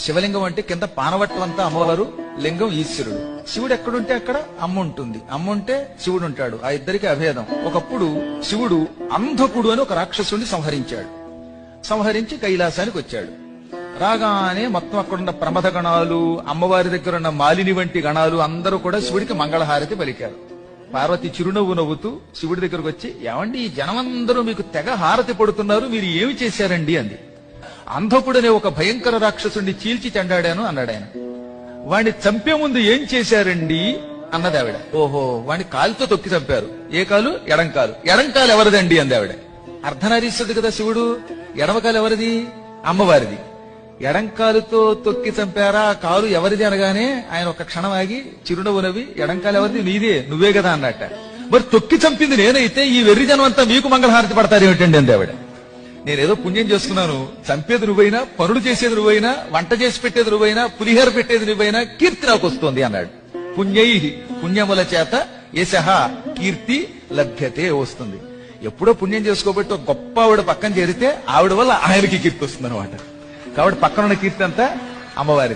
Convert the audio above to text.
శివలింగం అంటే కింద పానవట్టం అంతా అమ్మవారు, లింగం ఈశ్వరుడు. శివుడు ఎక్కడుంటే అక్కడ అమ్మ ఉంటుంది, అమ్మ ఉంటే శివుడు ఉంటాడు. ఆ ఇద్దరికి అభేదం. ఒకప్పుడు శివుడు అంధకుడు అని ఒక రాక్షసుడిని సంహరించాడు. సంహరించి కైలాసానికి వచ్చాడు. రాగానే మొత్తం అక్కడున్న ప్రమథ గణాలు, అమ్మవారి దగ్గర ఉన్న మాలిని వంటి గణాలు అందరూ కూడా శివుడికి మంగళహారతి పలికారు. పార్వతి చిరునవ్వు నవ్వుతూ శివుడి దగ్గరకు వచ్చి, ఏమండి ఈ జనమందరూ మీకు తెగ హారతి పడుతున్నారు, మీరు ఏమి చేశారండి అంది. అంధకుడనే ఒక భయంకర రాక్షసుడిని చీల్చి చెండాడాను అన్నాడు ఆయన. వాణ్ణి చంపే ముందు ఏం చేశారండి అన్నది ఆవిడ. ఓహో, వాణ్ణి కాలుతో తొక్కి చంపారు. ఏ కాలు? ఎడంకాలు. ఎడంకాలు ఎవరిదండి అంది ఆవిడ. అర్ధనారీశ్వరుడు కదా శివుడు, ఎడమకాలు ఎవరిది? అమ్మవారిది. ఎడంకాలుతో తొక్కి చంపారా, కాలు ఎవరిది అనగానే ఆయన ఒక క్షణం ఆగి చిరునవ్వు నవ్వి, ఎడంకాలు ఎవరిది? నీదే, నువ్వే కదా అన్నట్ట. మరి తొక్కి చంపింది నేనైతే ఈ వెర్రి జనం అంతా మీకు మంగళహారతి పడతారేమిటండి అంది ఆవిడ. నేనేదో పుణ్యం చేసుకున్నాను, చంపేది నువ్వైనా, పనులు చేసేది నువ్వైనా, వంట చేసి పెట్టేది నువ్వైనా, పులిహోర పెట్టేది నువ్వైనా, కీర్తి నాకు వస్తుంది అన్నాడు. పుణ్యై, పుణ్యముల చేత యశః కీర్తి లభ్యతే వస్తుంది. ఎప్పుడో పుణ్యం చేసుకోబట్టి ఒక గొప్ప ఆవిడ పక్కన చేరితే ఆవిడ వల్ల ఆయనకి కీర్తి వస్తుంది అనమాట. కాబట్టి పక్కనున్న కీర్తి అంతా అమ్మవారి.